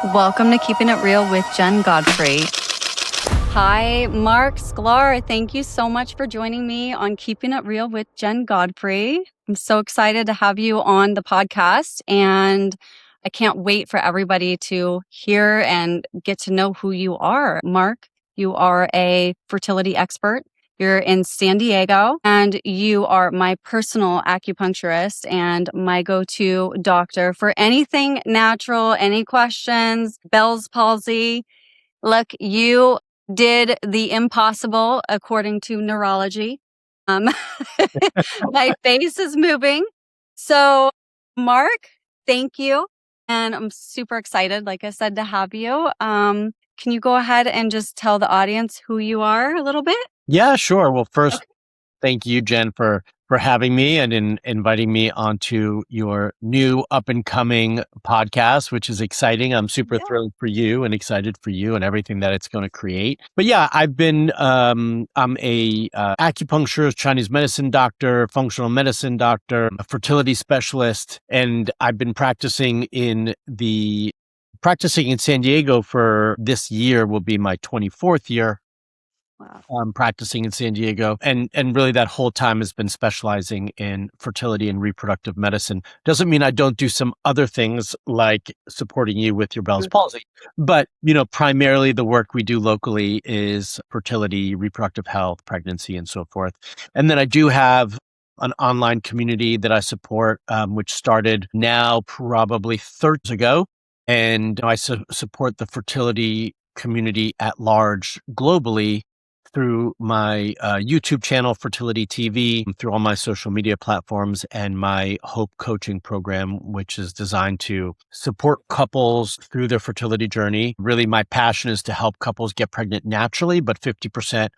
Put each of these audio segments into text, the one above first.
Welcome to Keeping It Real with Jen Godfrey. Hi, Marc Sklar. Thank you so much for joining me on Keeping It Real with Jen Godfrey. I'm so excited to have you on the podcast, and I can't wait for everybody to hear and get to know who you are. Marc, you are a fertility expert. You're in San Diego, and you are my personal acupuncturist and my go-to doctor for anything natural, any questions, Bell's palsy. Look, you did the impossible according to neurology. My face is moving. So, Marc, thank you. And I'm super excited, like I said, to have you. Can you go ahead and just tell the audience who you are a little bit? Yeah, sure. Well, first, thank you, Jen, for having me and inviting me onto your new up and coming podcast, which is exciting. I'm super thrilled for you and excited for you and everything that it's going to create. But yeah, I've been I'm a acupuncturist, Chinese medicine doctor, functional medicine doctor, a fertility specialist, and I've been practicing in San Diego for this year will be my 24th year. Wow. Practicing in San Diego, and really that whole time has been specializing in fertility and reproductive medicine. Doesn't mean I don't do some other things like supporting you with your Bell's palsy, but primarily the work we do locally is fertility, reproductive health, pregnancy, and so forth. And then I do have an online community that I support, which started now probably 30 years ago, and I support the fertility community at large globally through my YouTube channel, Fertility TV, through all my social media platforms, and my Hope coaching program, which is designed to support couples through their fertility journey. Really, my passion is to help couples get pregnant naturally, but 50%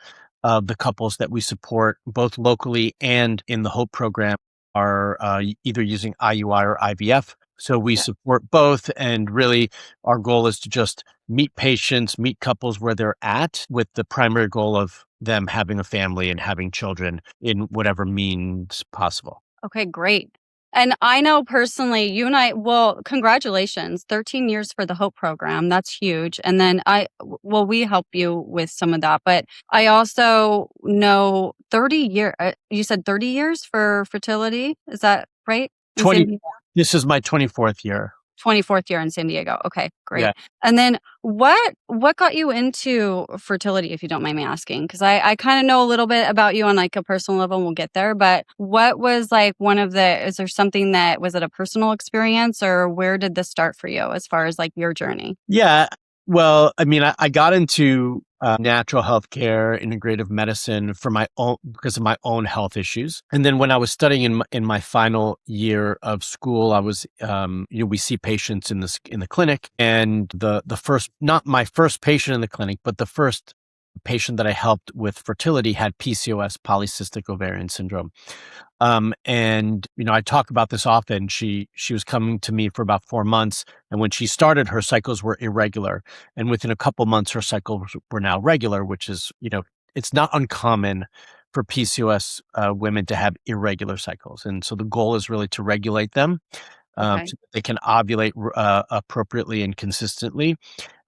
of the couples that we support, both locally and in the Hope program, are either using IUI or IVF. So we support both, and really our goal is to just meet patients, meet couples where they're at, with the primary goal of them having a family and having children in whatever means possible. Okay, great. And I know personally, you and I, well, congratulations, 13 years for the Hope program. That's huge. And then we help you with some of that, but I also know 30 years, you said 30 years for fertility. Is that right? 20, this is my 24th year. 24th year in San Diego. Okay, great. Yeah. And then what got you into fertility, if you don't mind me asking? Because I kind of know a little bit about you on like a personal level, and we'll get there. But what was like is there something was it a personal experience, or where did this start for you as far as like your journey? Yeah. Well, I mean, I got into natural health care, integrative medicine because of my own health issues. And then when I was studying in my final year of school, I was, we see patients in the clinic, and the first, not my first patient in the clinic, but the first patient that I helped with fertility had PCOS, polycystic ovarian syndrome. And I talk about this often. She was coming to me for about 4 months, and when she started, her cycles were irregular, and within a couple months, her cycles were now regular, which is, it's not uncommon for PCOS women to have irregular cycles, and so the goal is really to regulate them. So that they can ovulate appropriately and consistently,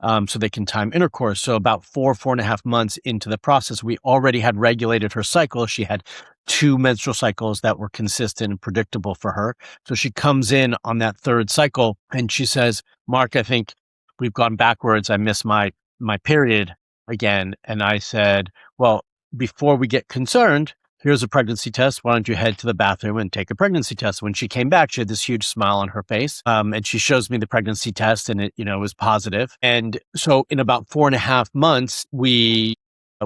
so they can time intercourse. So about 4.5 months into the process, we already had regulated her cycle. She had 2 menstrual cycles that were consistent and predictable for her. So she comes in on that 3rd cycle and she says, "Marc, I think we've gone backwards. I miss my period again." And I said, "Well, before we get concerned, here's a pregnancy test. Why don't you head to the bathroom and take a pregnancy test?" When she came back, she had this huge smile on her face. And she shows me the pregnancy test, and it, was positive. And so in about 4.5 months, we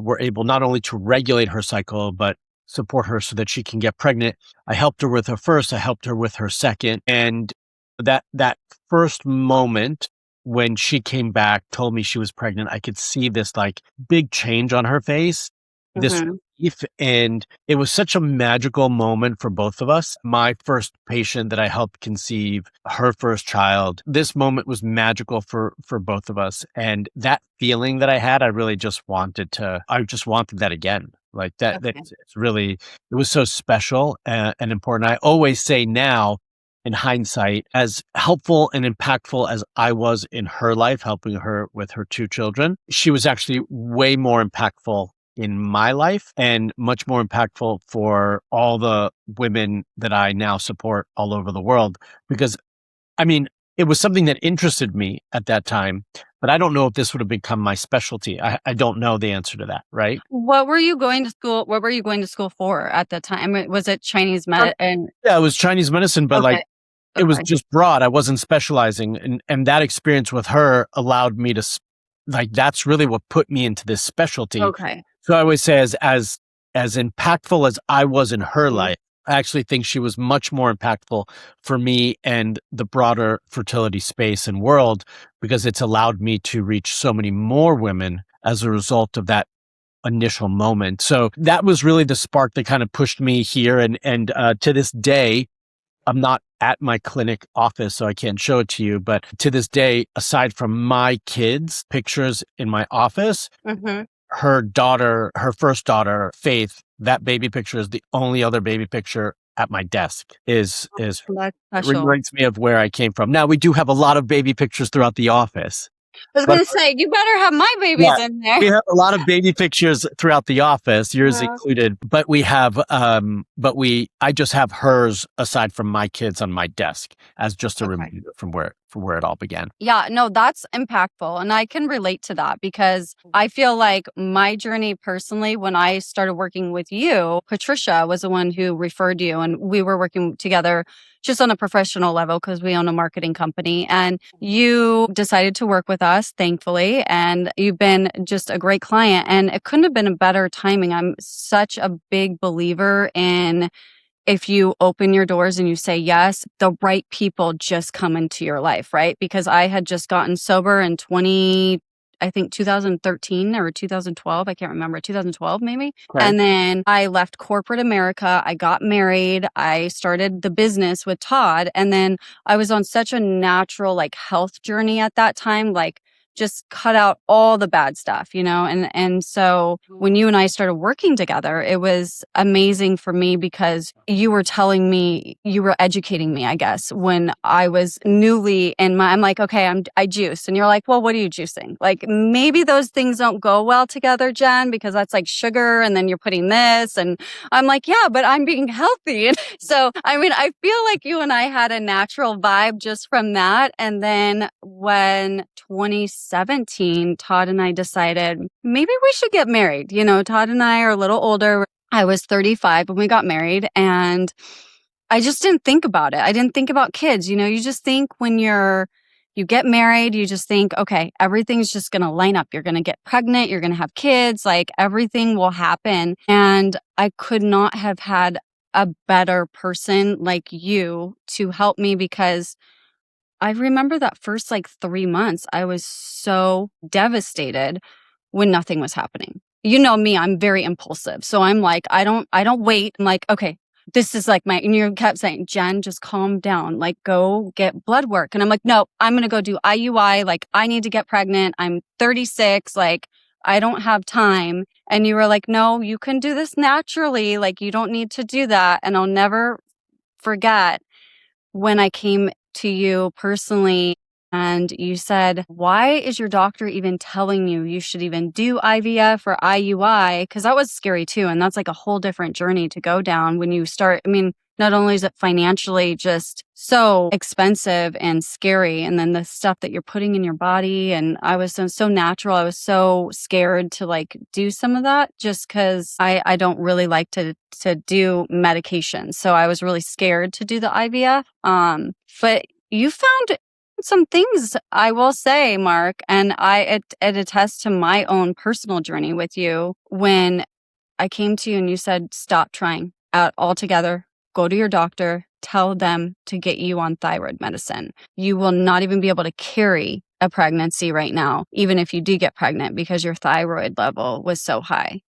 were able not only to regulate her cycle, but support her so that she can get pregnant. I helped her with her first, I helped her with her second. And that first moment when she came back, told me she was pregnant, I could see this like big change on her face. This relief, and it was such a magical moment for both of us. My first patient that I helped conceive her first child, this moment was magical for both of us. And that feeling that I had, I just wanted that again. Like that, Okay. it was so special and important. I always say now, in hindsight, as helpful and impactful as I was in her life, helping her with her 2 children, she was actually way more impactful in my life and much more impactful for all the women that I now support all over the world. Because, I mean, it was something that interested me at that time, but I don't know if this would have become my specialty. I don't know the answer to that, right? What were you going to school? What were you going to school for at that time? Was it Chinese med? And Yeah, it was Chinese medicine, but like okay, it was okay, just broad. I wasn't specializing, and that experience with her allowed me to like that's really what put me into this specialty. okay. So I always say, as impactful as I was in her Mhm. life, I actually think she was much more impactful for me and the broader fertility space and world, because it's allowed me to reach so many more women as a result of that initial moment. So that was really the spark that kind of pushed me here. And to this day, I'm not at my clinic office, so I can't show it to you. But to this day, aside from my kids' pictures in my office, Mhm. her daughter, her first daughter, Faith, that baby picture is the only other baby picture at my desk. Is That's It special. reminds me of where I came from. Now we do have a lot of baby pictures throughout the office, I was but gonna say you better have my yeah, babies in there. we have a lot of baby pictures throughout the office, yours Yeah. included. I just have hers aside from my kids on my desk as just a Okay. reminder from where it all began. Yeah, no, that's impactful. And I can relate to that because I feel like my journey personally, when I started working with you, Patricia was the one who referred you, and we were working together just on a professional level because we own a marketing company. And you decided to work with us, thankfully. And you've been just a great client. And it couldn't have been a better timing. I'm such a big believer in if you open your doors and you say yes, the right people just come into your life, right? Because I had just gotten sober in I think 2013 or 2012. I can't remember, 2012 maybe. Okay. And then I left corporate America. I got married. I started the business with Todd. And then I was on such a natural like health journey at that time, like just cut out all the bad stuff, and so when you and I started working together, it was amazing for me because you were telling me, you were educating me, I guess, when I was newly in I'm like, okay, I juice, and you're like, well, what are you juicing? Like maybe those things don't go well together, Jen, because that's like sugar, and then you're putting this, and I'm like, yeah, but I'm being healthy. So, I mean, I feel like you and I had a natural vibe just from that. And then when 2017, Todd and I decided maybe we should get married. Todd and I are a little older. I was 35 when we got married, and I just didn't think about it. I didn't think about kids. You just think when you get married, you just think, okay, everything's just going to line up. You're going to get pregnant. You're going to have kids. Like everything will happen. And I could not have had a better person like you to help me because I remember that first like 3 months, I was so devastated when nothing was happening. You know me, I'm very impulsive. So I'm like, I don't wait. I'm like, okay, this is like and you kept saying, Jen, just calm down. Like, go get blood work. And I'm like, no, I'm going to go do IUI. Like, I need to get pregnant. I'm 36. Like, I don't have time. And you were like, no, you can do this naturally. Like, you don't need to do that. And I'll never forget when I came to you personally and you said, why is your doctor even telling you should even do IVF or IUI? Because that was scary too. And that's like a whole different journey to go down when you start. I mean, not only is it financially just so expensive and scary, and then the stuff that you're putting in your body. And I was so natural. I was so scared to like do some of that just because I don't really like to do medication. So I was really scared to do the IVF. But you found some things, I will say, Mark, and it attests to my own personal journey with you when I came to you and you said, stop trying out altogether. Go to your doctor, tell them to get you on thyroid medicine. You will not even be able to carry a pregnancy right now, even if you do get pregnant, because your thyroid level was so high.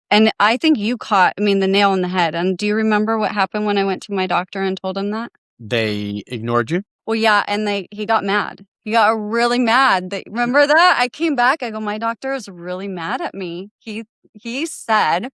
And I think you caught, the nail on the head. And do you remember what happened when I went to my doctor and told him that? They ignored you? Well, yeah, and he got mad. He got really mad. Remember that? I came back, I go, my doctor is really mad at me. He said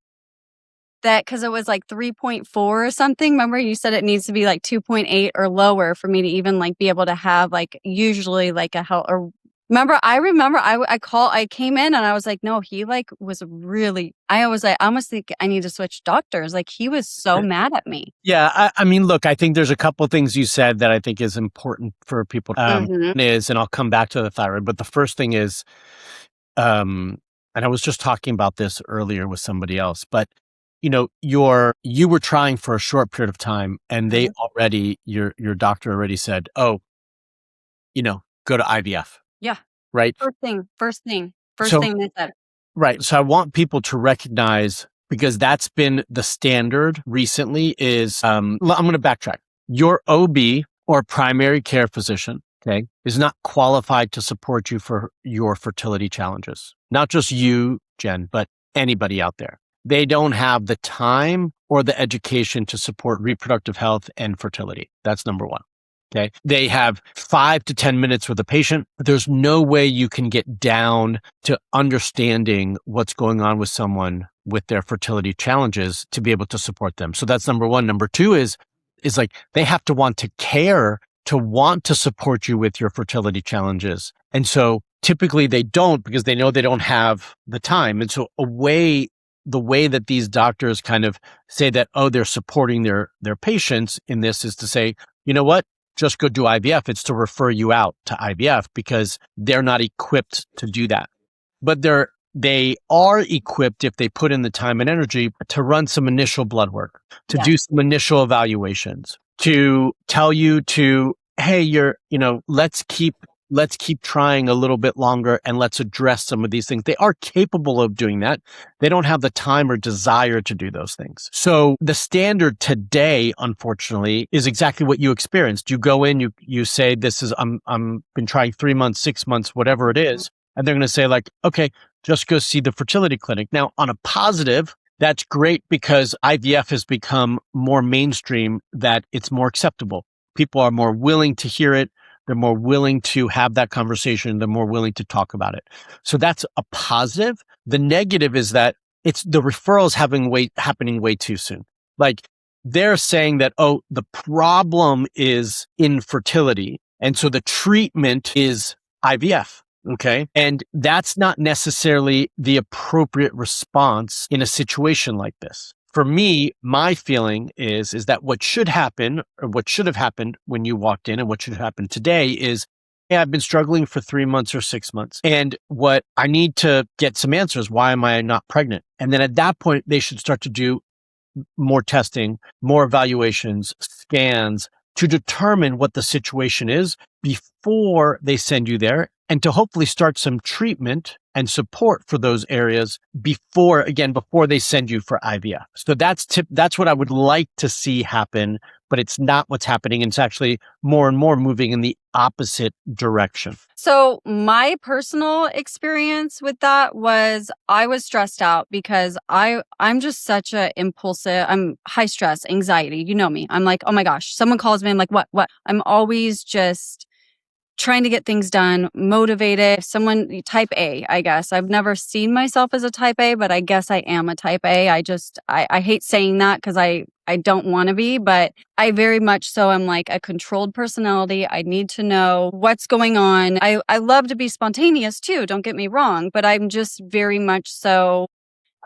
that because it was like 3.4 or something. Remember you said it needs to be like 2.8 or lower for me to even like be able to have like usually like a health or remember I came in and I was like, no, he like was really, I was like, I almost think I need to switch doctors. Like he was so mad at me. Yeah. I mean, look, I think there's a couple of things you said that I think is important for people. One is, and I'll come back to the thyroid, but the first thing is, and I was just talking about this earlier with somebody else, but you were trying for a short period of time and they already, your doctor already said, oh, go to IVF. Yeah. Right. First thing they said. Right. So I want people to recognize, because that's been the standard recently is, I'm going to backtrack. Your OB or primary care physician, okay, is not qualified to support you for your fertility challenges. Not just you, Jen, but anybody out there. They don't have the time or the education to support reproductive health and fertility. That's number one. Okay. They have 5 to 10 minutes with a patient. But there's no way you can get down to understanding what's going on with someone with their fertility challenges to be able to support them. So that's number one. Number two is like they have to want to care, to want to support you with your fertility challenges. And so typically they don't, because they know they don't have the time. And so the way that these doctors kind of say that, oh, they're supporting their patients in this is to say, you know what? Just go do IVF. It's to refer you out to IVF because they're not equipped to do that. But they are equipped, if they put in the time and energy, to run some initial blood work, to do some initial evaluations, to tell you to, hey, let's keep trying a little bit longer and let's address some of these things. They are capable of doing that. They don't have the time or desire to do those things. So the standard today, unfortunately, is exactly what you experienced. You go in, you say, this is, I'm been trying 3 months, 6 months, whatever it is. And they're going to say like, okay, just go see the fertility clinic. Now on a positive, that's great because IVF has become more mainstream, that it's more acceptable. People are more willing to hear it. They're more willing to have that conversation. They're more willing to talk about it. So that's a positive. The negative is that it's the referrals happening way too soon. Like they're saying that, oh, the problem is infertility. And so the treatment is IVF. Okay. And that's not necessarily the appropriate response in a situation like this. For me, my feeling is that what should happen, or what should have happened when you walked in and what should happen today is, hey, I've been struggling for 3 months or 6 months. And what I need to get some answers. Why am I not pregnant? And then at that point, they should start to do more testing, more evaluations, scans to determine what the situation is before they send you there, and to hopefully start some treatment and support for those areas before they send you for IVF. So that's what I would like to see happen, but it's not what's happening. It's actually more and more moving in the opposite direction. So my personal experience with that was I was stressed out because I'm just such a impulsive, I'm high stress, anxiety. You know me. I'm like, oh my gosh, someone calls me. I'm like, what? I'm always just trying to get things done, motivated. Someone type A, I guess. I've never seen myself as a type A, but I guess I am a type A. I hate saying that because I don't want to be, but I very much so am like a controlled personality. I need to know what's going on. I love to be spontaneous too, don't get me wrong, but I'm just very much so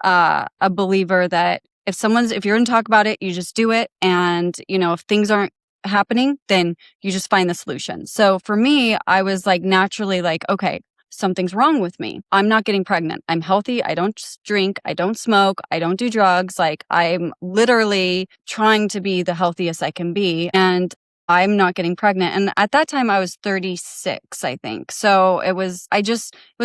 a believer that if you're going to talk about it, you just do it. And, if things aren't happening, then you just find the solution. So for me, I was like naturally like, okay, something's wrong with me. I'm not getting pregnant. I'm healthy. I don't drink. I don't smoke. I don't do drugs. Like I'm literally trying to be the healthiest I can be. And I'm not getting pregnant. And at that time I was 36, I think. So it was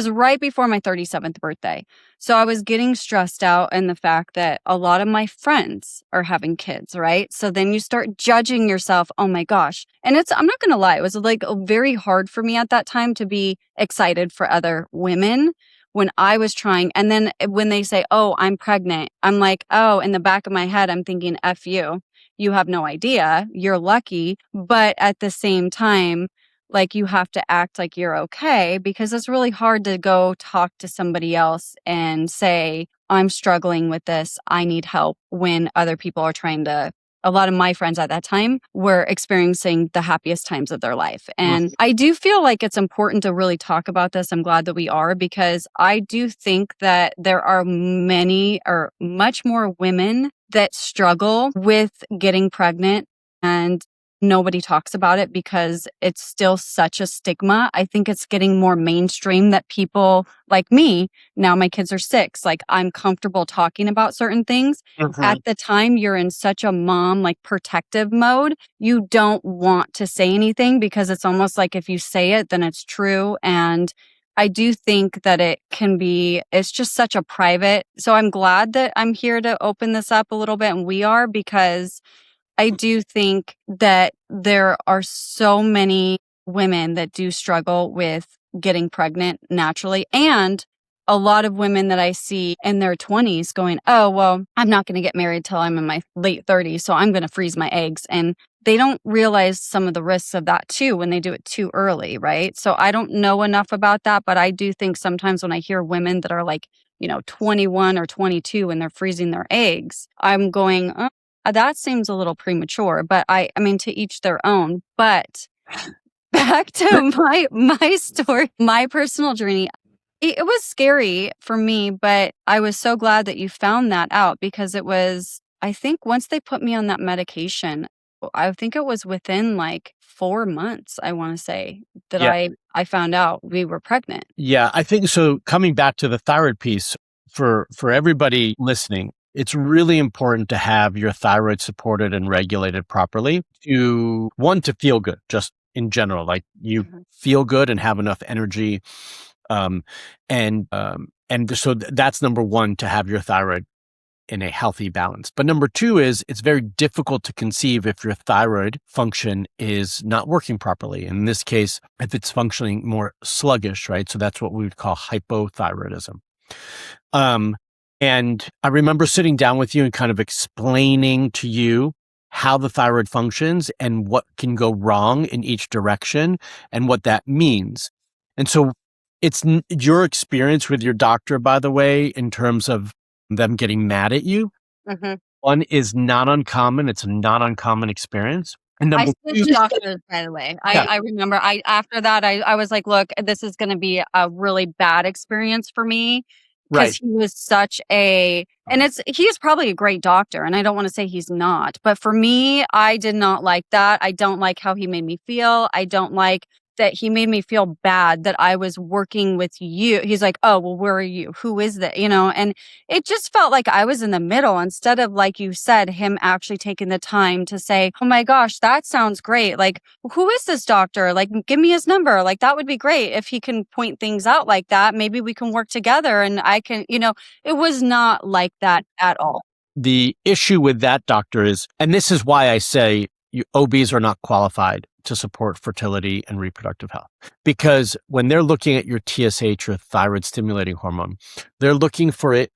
right before my 37th birthday. So I was getting stressed out in the fact that a lot of my friends are having kids, right? So then you start judging yourself. Oh my gosh. And I'm not going to lie. It was like very hard for me at that time to be excited for other women when I was trying. And then when they say, oh, I'm pregnant, I'm like, oh, in the back of my head, I'm thinking, F you. You have no idea. You're lucky. But at the same time, like you have to act like you're okay because it's really hard to go talk to somebody else and say, I'm struggling with this. I need help, when other people are trying to. A lot of my friends at that time were experiencing the happiest times of their life. And I do feel like it's important to really talk about this. I'm glad that we are, because I do think that there are many, or much more, women that struggle with getting pregnant, and nobody talks about it because it's still such a stigma. I think it's getting more mainstream that people like me, now my kids are 6, like, I'm comfortable talking about certain things. At the time, you're in such a mom, like, protective mode. You don't want to say anything because it's almost like if you say it, then it's true. And I do think that it's just such a private. So I'm glad that I'm here to open this up a little bit, and we are, because I do think that there are so many women that do struggle with getting pregnant naturally, and a lot of women that I see in their 20s going, oh, well, I'm not going to get married till I'm in my late 30s, so I'm going to freeze my eggs. And they don't realize some of the risks of that too when they do it too early, right? So I don't know enough about that, but I do think sometimes when I hear women that are like, 21 or 22 and they're freezing their eggs, I'm going, that seems a little premature. But I mean, to each their own. But back to my story, my personal journey. It was scary for me, but I was so glad that you found that out, because it was, I think, once they put me on that medication, I think it was within like 4 months, I want to say, that Yeah. I found out we were pregnant. Yeah, I think so. Coming back to the thyroid piece, for everybody listening, it's really important to have your thyroid supported and regulated properly to feel good, just in general, like you feel good and have enough energy. And so that's number one, to have your thyroid in a healthy balance. But number two is, it's very difficult to conceive if your thyroid function is not working properly. In this case, if it's functioning more sluggish, right? So that's what we would call hypothyroidism. And I remember sitting down with you and kind of explaining to you how the thyroid functions and what can go wrong in each direction and what that means. And so it's your experience with your doctor, by the way, in terms of them getting mad at you. One is not uncommon. It's a not uncommon experience. And I number switched two, doctors, by the way. Yeah. I remember after that, I was like, look, this is going to be a really bad experience for me, because he was such a, and he's probably a great doctor, and I don't want to say he's not, but for me, I did not like that. I don't like how he made me feel. I don't like that he made me feel bad that I was working with you. He's like, oh, well, where are you? Who is that? And it just felt like I was in the middle, instead of, like you said, him actually taking the time to say, oh my gosh, that sounds great. Like, who is this doctor? Like, give me his number. Like, that would be great if he can point things out like that. Maybe we can work together, and I can, it was not like that at all. The issue with that doctor is, and this is why I say OBs are not qualified to support fertility and reproductive health, because when they're looking at your TSH, or thyroid stimulating hormone, they're looking for it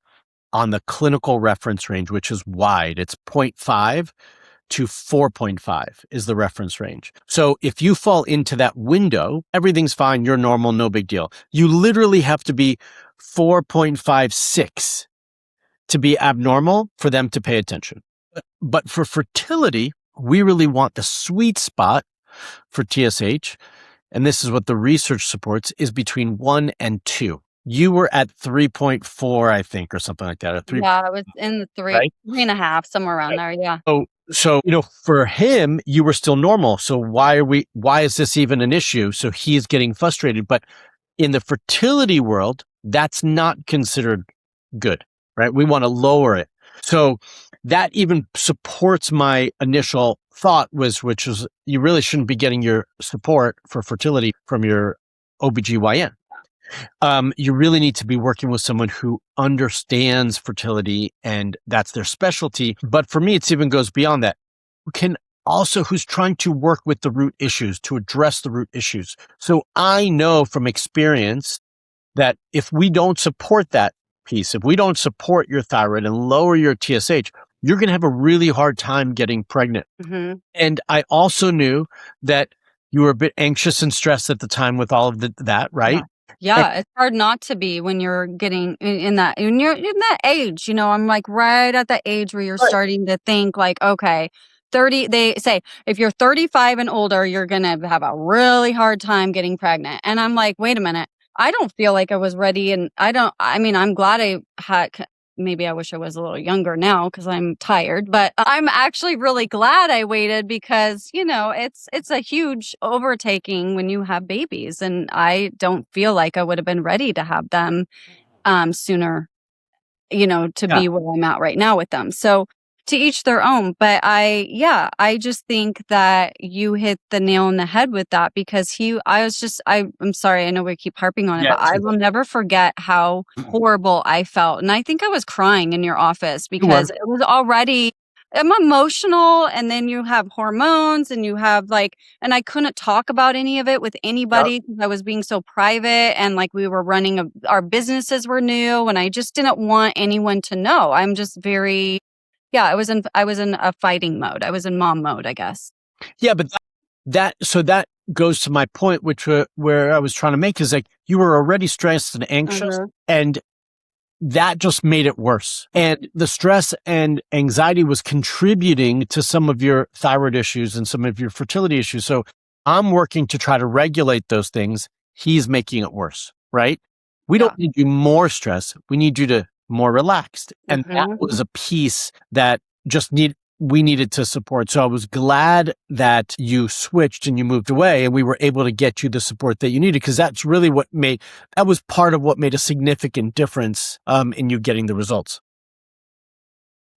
on the clinical reference range, which is wide. It's 0.5 to 4.5 is the reference range. So if you fall into that window, everything's fine. You're normal, no big deal. You literally have to be 4.56 to be abnormal for them to pay attention. But for fertility, we really want the sweet spot for TSH, and this is what the research supports, is between 1 and 2. You were at 3.4, I think, or something like that. Or 3. Yeah, I was in the 3.5, somewhere around there. Yeah. So for him, you were still normal. So why is this even an issue? So he's getting frustrated. But in the fertility world, that's not considered good, right? We want to lower it. So that even supports my initial thought, which was you really shouldn't be getting your support for fertility from your OBGYN. You really need to be working with someone who understands fertility, and that's their specialty. But for me, it even goes beyond that. Who's trying to work with the root issues, to address the root issues. So I know from experience that if we don't support that piece, if we don't support your thyroid and lower your TSH, you're going to have a really hard time getting pregnant. And I also knew that you were a bit anxious and stressed at the time with all of that, right? And Yeah, it's hard not to be when you're getting in that when you're in that age, I'm like right at the age where you're right. starting to think like, okay, 30, they say if you're 35 and older, you're gonna have a really hard time getting pregnant. And I'm like, wait a minute, I don't feel like I was ready. And I mean, I'm glad I had, maybe I wish I was a little younger now because I'm tired, but I'm actually really glad I waited because, it's a huge overtaking when you have babies. And I don't feel like I would have been ready to have them sooner, to Yeah. be where I'm at right now with them. So to each their own. But I just think that you hit the nail on the head with that because I'm sorry, I know we keep harping on it, Yeah. but I will never forget how horrible I felt. And I think I was crying in your office You were. because it was already, I'm emotional. And then you have hormones and you have and I couldn't talk about any of it with Yep. anybody because I was being so private and like we were our businesses were new and I just didn't want anyone to know. I'm just very, yeah, I was in a fighting mode. I was in mom mode, I guess. Yeah, but that goes to my point, which where I was trying to make is like you were already stressed and anxious, Uh-huh. and that just made it worse. And the stress and anxiety was contributing to some of your thyroid issues and some of your fertility issues. So I'm working to try to regulate those things. He's making it worse, right? We Yeah. don't need you more stress. We need you to more relaxed. And that Mhm. was a piece that we needed to support. So I was glad that you switched and you moved away and we were able to get you the support that you needed because that's really that was part of what made a significant difference in you getting the results.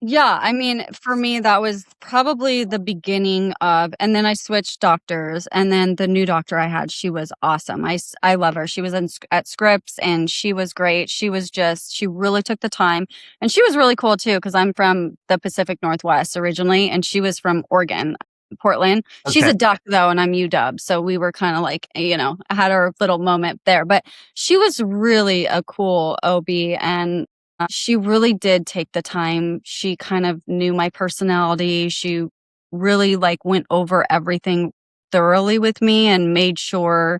Yeah, I mean, for me, that was probably the beginning of, and then I switched doctors, and then the new doctor I had, she was awesome. I love her. She was at Scripps, and she was great. She really took the time, and she was really cool too, because I'm from the Pacific Northwest originally, and she was from Oregon, Portland. She's Okay. a duck though, and I'm UW, so we were kind of like, had our little moment there. But she was really a cool OB, and she really did take the time. She kind of knew my personality. She really went over everything thoroughly with me and made sure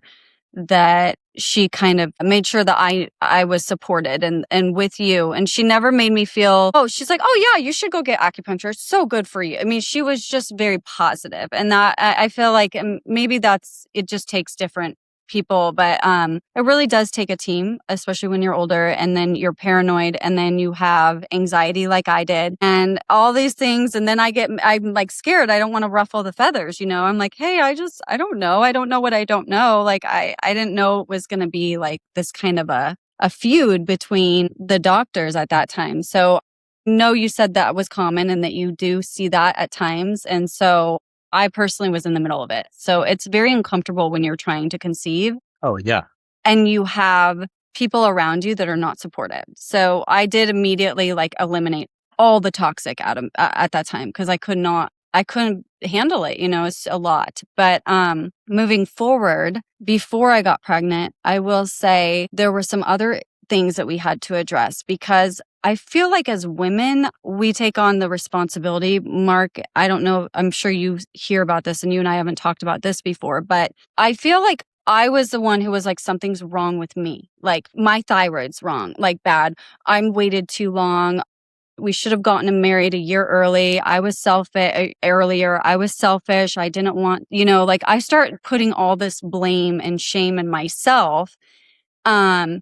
that she kind of made sure that I was supported and with you. And she never made me feel, oh, she's like, oh yeah, you should go get acupuncture. It's so good for you. I mean, she was just very positive. And that I feel like maybe it just takes different people, but it really does take a team, especially when you're older and then you're paranoid and then you have anxiety like I did and all these things. And then I'm like scared. I don't want to ruffle the feathers, I'm like, hey, I don't know. I don't know what I don't know. Like I didn't know it was going to be like this kind of a feud between the doctors at that time. So no, you said that was common and that you do see that at times. And so I personally was in the middle of it. So it's very uncomfortable when you're trying to conceive Oh yeah. and you have people around you that are not supportive. So I did immediately eliminate all the toxic at that time because I couldn't handle it, it's a lot. But moving forward, before I got pregnant, I will say there were some other things that we had to address because I feel like as women, we take on the responsibility. Mark, I don't know, I'm sure you hear about this and you and I haven't talked about this before, but I feel like I was the one who was like, something's wrong with me. Like my thyroid's wrong, like bad. I'm waited too long. We should have gotten married a year early. I was earlier. I was selfish. I didn't want, I start putting all this blame and shame in myself. And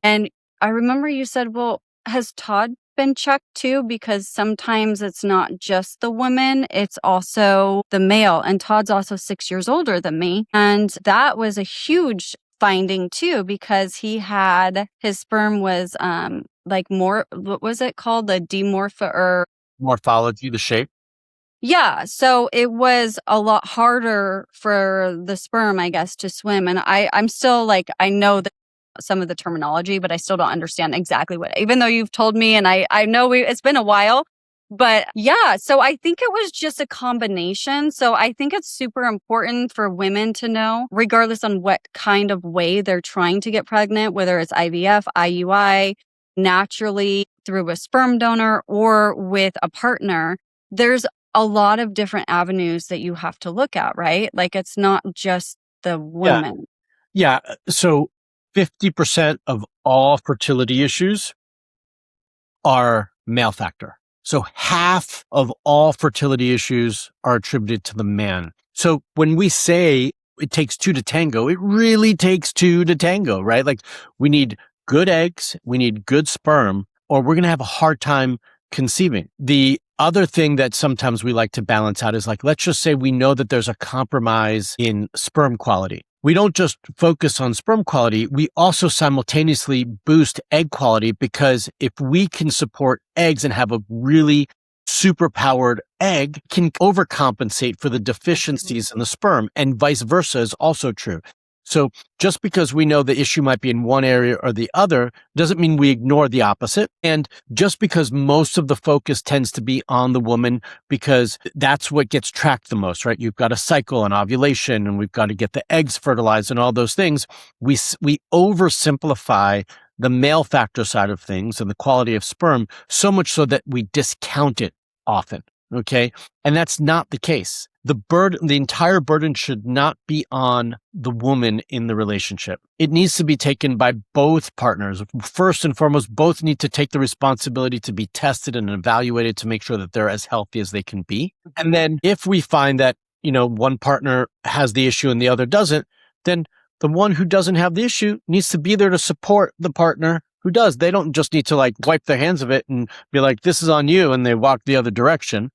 I remember you said, well, has Todd been checked too? Because sometimes it's not just the woman, it's also the male. And Todd's also 6 years older than me. And that was a huge finding too, because his sperm was more, what was it called? The demorph or Morphology, the shape. yeah, so it was a lot harder for the sperm, I guess, to swim. And I'm still I know that some of the terminology, but I still don't understand exactly even though you've told me and I know it's been a while. But yeah, so I think it was just a combination. So I think it's super important for women to know, regardless on what kind of way they're trying to get pregnant, whether it's IVF, IUI, naturally through a sperm donor or with a partner. There's a lot of different avenues that you have to look at, right? Like it's not just the Yeah. woman. Yeah. So 50% of all fertility issues are male factor. So half of all fertility issues are attributed to the man. So when we say it takes two to tango, it really takes two to tango, right? Like we need good eggs, we need good sperm, or we're going to have a hard time conceiving. The other thing that sometimes we like to balance out is like, let's just say we know that there's a compromise in sperm quality. We don't just focus on sperm quality, we also simultaneously boost egg quality, because if we can support eggs and have a really super powered egg, can overcompensate for the deficiencies in the sperm, and vice versa is also true. So just because we know the issue might be in one area or the other doesn't mean we ignore the opposite. And just because most of the focus tends to be on the woman because that's what gets tracked the most, right? You've got a cycle and ovulation, and we've got to get the eggs fertilized and all those things. We oversimplify the male factor side of things and the quality of sperm so much so that we discount it often. Okay. And that's not the case. The entire burden should not be on the woman in the relationship. It needs to be taken by both partners. First and foremost, both need to take the responsibility to be tested and evaluated to make sure that they're as healthy as they can be. And then if we find that, one partner has the issue and the other doesn't, then the one who doesn't have the issue needs to be there to support the partner who does. They don't just need to like wipe their hands of it and be like, this is on you, and they walk the other direction.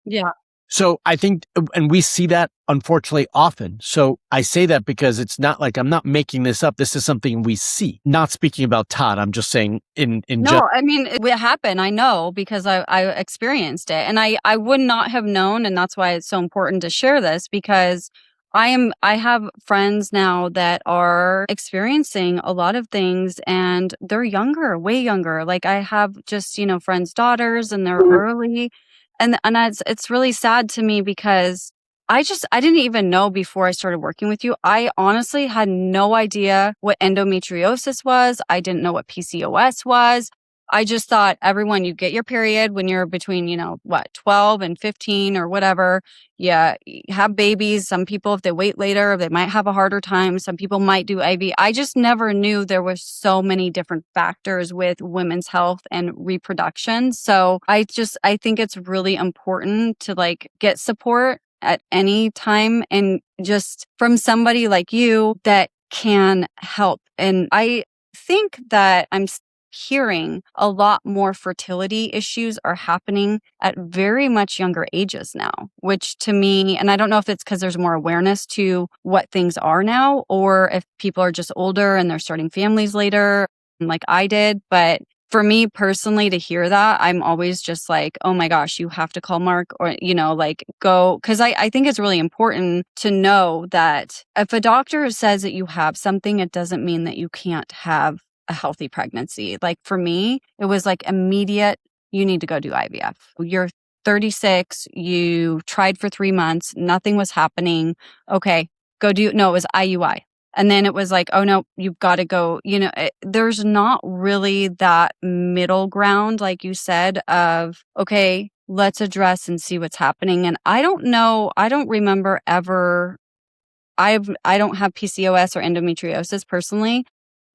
Yeah. So I think, and we see that unfortunately often. So I say that because it's not like I'm not making this up. This is something we see. Not speaking about Todd. I'm just saying No, I mean, it happened. I know because I experienced it, and I would not have known. And that's why it's so important to share this, because I have friends now that are experiencing a lot of things, and they're younger, way younger. Like I have just, friends' daughters, and they're early. And it's really sad to me because I didn't even know before I started working with you. I honestly had no idea what endometriosis was. I didn't know what PCOS was. I just thought you get your period when you're between, 12 and 15 or whatever. Yeah, you have babies. Some people, if they wait later, they might have a harder time. Some people might do IV. I just never knew there was so many different factors with women's health and reproduction. So I think it's really important to like get support at any time, and just from somebody like you that can help. And I think that I'm hearing a lot more fertility issues are happening at very much younger ages now, which to me, and I don't know if it's because there's more awareness to what things are now, or if people are just older and they're starting families later, like I did. But for me personally, to hear that, I'm always just like, oh my gosh, you have to call Marc, or, like go. Cause I think it's really important to know that if a doctor says that you have something, it doesn't mean that you can't have a healthy pregnancy. Like for me, it was like immediate, you need to go do IVF. You're 36, you tried for 3 months, nothing was happening. Okay, no, it was IUI. And then it was like, oh no, you've got to go, there's not really that middle ground, like you said, of, okay, let's address and see what's happening. And I don't know, I don't remember ever, I don't have PCOS or endometriosis personally,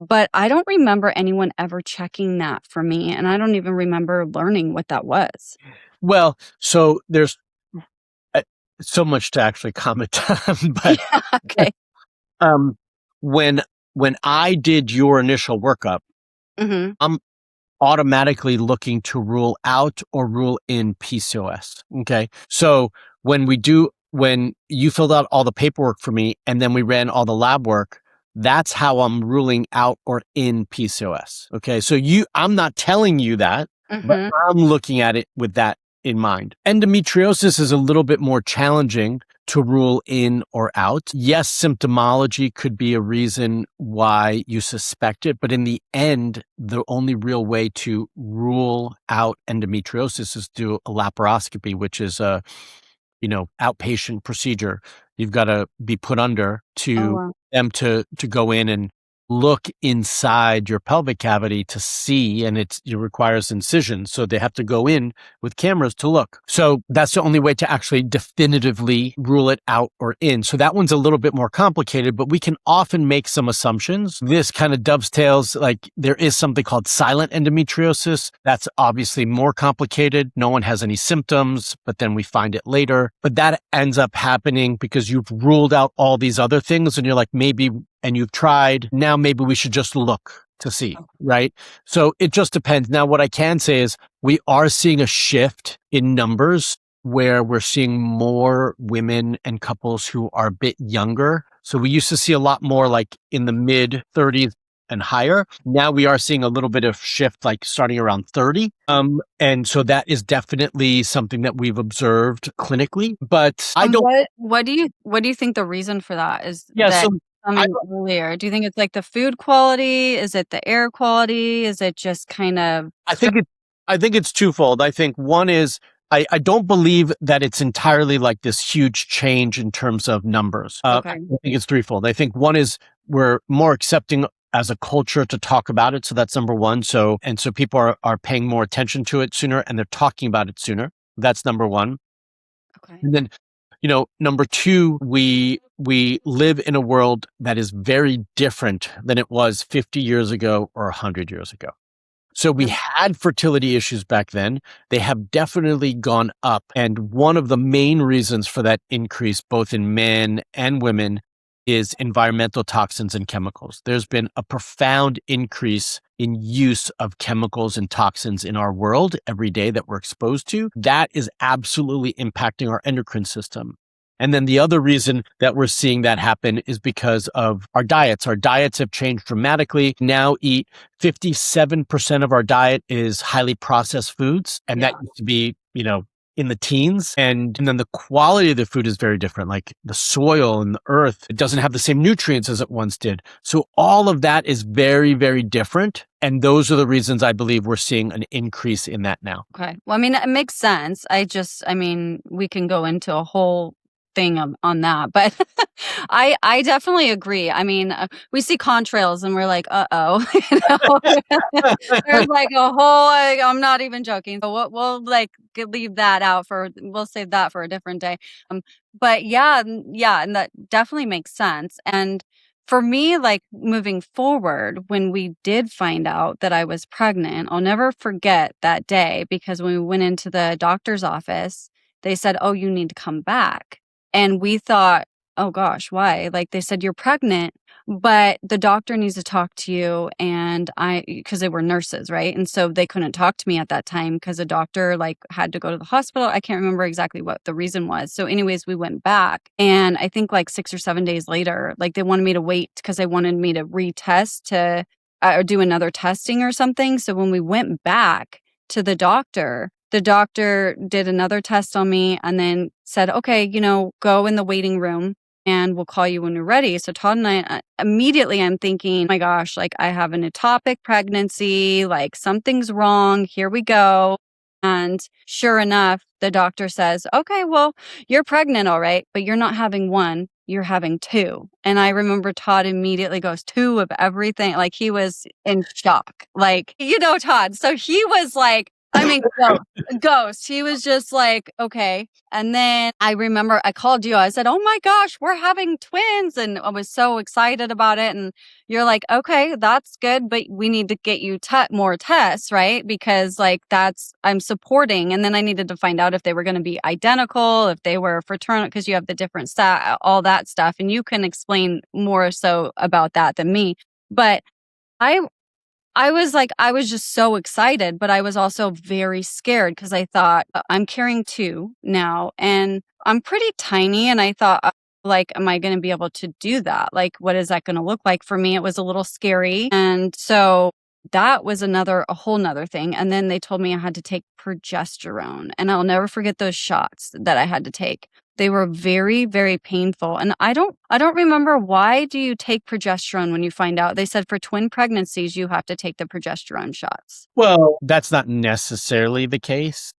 but I don't remember anyone ever checking that for me. And I don't even remember learning what that was. Well, so there's so much to actually comment on, but Yeah, okay. when I did your initial workup, Mm-hmm. I'm automatically looking to rule out or rule in PCOS. Okay. So when you filled out all the paperwork for me and then we ran all the lab work, that's how I'm ruling out or in PCOS. Okay. So I'm not telling you that, but I'm looking at it with that in mind. Endometriosis is a little bit more challenging to rule in or out. Yes, symptomology could be a reason why you suspect it, but in the end, the only real way to rule out endometriosis is to do a laparoscopy, which is a outpatient procedure. You've got to be put under to them to go in and look inside your pelvic cavity to see, and it requires incision. So they have to go in with cameras to look. So that's the only way to actually definitively rule it out or in. So that one's a little bit more complicated, but we can often make some assumptions. This kind of dovetails, like there is something called silent endometriosis. That's obviously more complicated. No one has any symptoms, but then we find it later. But that ends up happening because you've ruled out all these other things and you're like, maybe, and you've tried, now maybe we should just look to see, right? So it just depends. Now, what I can say is we are seeing a shift in numbers where we're seeing more women and couples who are a bit younger. So we used to see a lot more like in the mid 30s and higher. Now we are seeing a little bit of shift, like starting around 30. And so that is definitely something that we've observed clinically, but I don't. What do you think the reason for that is? Yeah. That So earlier, do you think it's like the food quality? Is it the air quality? Is it just kind of? I think it's twofold. I think one is I don't believe that it's entirely like this huge change in terms of numbers. Okay. I think it's threefold. I think one is we're more accepting as a culture to talk about it. So that's number one. So people are paying more attention to it sooner and they're talking about it sooner. That's number one. Okay. And then, number two, we live in a world that is very different than it was 50 years ago or 100 years ago. So we had fertility issues back then. They have definitely gone up. And one of the main reasons for that increase, both in men and women, is environmental toxins and chemicals. There's been a profound increase in use of chemicals and toxins in our world every day that we're exposed to. That is absolutely impacting our endocrine system. And then the other reason that we're seeing that happen is because of our diets. Our diets have changed dramatically. Now 57% of our diet is highly processed foods. And that used to be, in the teens. And then the quality of the food is very different. Like the soil and the earth, it doesn't have the same nutrients as it once did. So all of that is very, very different. And those are the reasons I believe we're seeing an increase in that now. Okay. Well, I mean, it makes sense. We can go into a whole thing on that, but I definitely agree. I mean, we see contrails and we're like, uh-oh, there's like a whole, I'm not even joking. So we'll like leave that out we'll save that for a different day. But yeah, and that definitely makes sense. And for me, like moving forward, when we did find out that I was pregnant, I'll never forget that day because when we went into the doctor's office, they said, "Oh, you need to come back." And we thought, oh gosh, why? Like they said, you're pregnant, but the doctor needs to talk to you. And because they were nurses, right? And so they couldn't talk to me at that time because the doctor like had to go to the hospital. I can't remember exactly what the reason was. So anyways, we went back and I think like 6 or 7 days later, like they wanted me to wait because they wanted me to retest to or do another testing or something. So when we went back to the doctor did another test on me and then said, okay, go in the waiting room and we'll call you when you're ready. So Todd and I, immediately I'm thinking, oh my gosh, like I have an ectopic pregnancy, like something's wrong. Here we go. And sure enough, the doctor says, okay, well, you're pregnant, all right, but you're not having one, you're having two. And I remember Todd immediately goes, two of everything. Like he was in shock. Like, Todd. So he was like, ghost. He was just like, okay. And then I remember I called you. I said, oh my gosh, we're having twins. And I was so excited about it. And you're like, okay, that's good. But we need to get you more tests, right? Because like I'm supporting. And then I needed to find out if they were going to be identical, if they were fraternal, because you have the different all that stuff. And you can explain more so about that than me. But I was just so excited, but I was also very scared because I thought I'm carrying two now and I'm pretty tiny. And I thought, like, am I going to be able to do that? Like, what is that going to look like for me? It was a little scary. And so that was a whole nother thing. And then they told me I had to take progesterone and I'll never forget those shots that I had to take. They were very, very painful. And I don't remember, why do you take progesterone when you find out? They said for twin pregnancies, you have to take the progesterone shots. Well, that's not necessarily the case.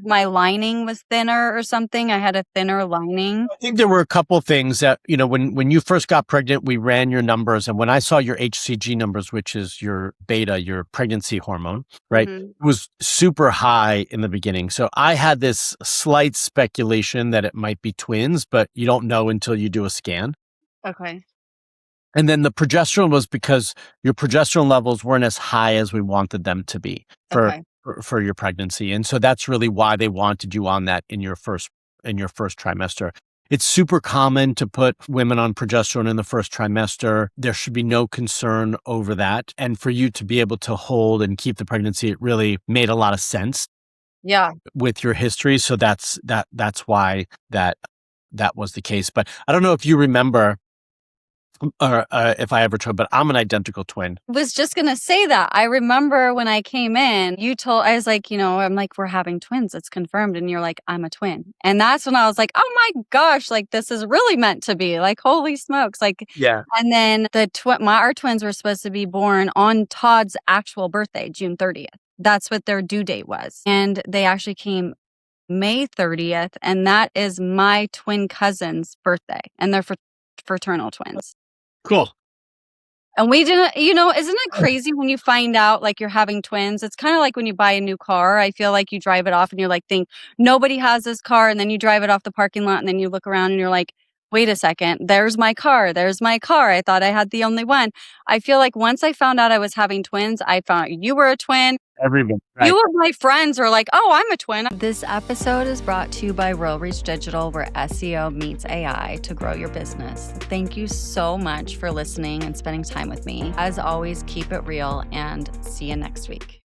my lining was thinner or something. I had a thinner lining. I think there were a couple things that, when you first got pregnant, we ran your numbers. And when I saw your HCG numbers, which is your beta, your pregnancy hormone, right, Mhm. it was super high in the beginning. So I had this slight speculation that it might be twins, but you don't know until you do a scan. Okay. And then the progesterone was because your progesterone levels weren't as high as we wanted them to be Okay. for your pregnancy. And so that's really why they wanted you on that in your first trimester. It's super common to put women on progesterone in the first trimester. There should be no concern over that. And for you to be able to hold and keep the pregnancy, it really made a lot of sense. Yeah. With your history. So that's why that was the case. But I don't know if you remember or if I ever told, but I'm an identical twin. Was just gonna say that. I remember when I came in, I was like, I'm like, we're having twins. It's confirmed. And you're like, I'm a twin. And that's when I was like, oh my gosh, like this is really meant to be. Like, holy smokes. Like, Yeah. and then our twins were supposed to be born on Todd's actual birthday, June 30th. That's what their due date was. And they actually came May 30th. And that is my twin cousin's birthday. And they're fraternal twins. Cool. And we didn't, isn't it crazy when you find out like you're having twins? It's kind of like when you buy a new car. I feel like you drive it off and you're like, nobody has this car. And then you drive it off the parking lot and then you look around and you're like, wait a second, there's my car. There's my car. I thought I had the only one. I feel like once I found out I was having twins, I found out you were a twin. Everyone. Right. You of my friends are like, oh, I'm a twin. This episode is brought to you by Real Reach Digital, where SEO meets AI to grow your business. Thank you so much for listening and spending time with me. As always, keep it real and see you next week.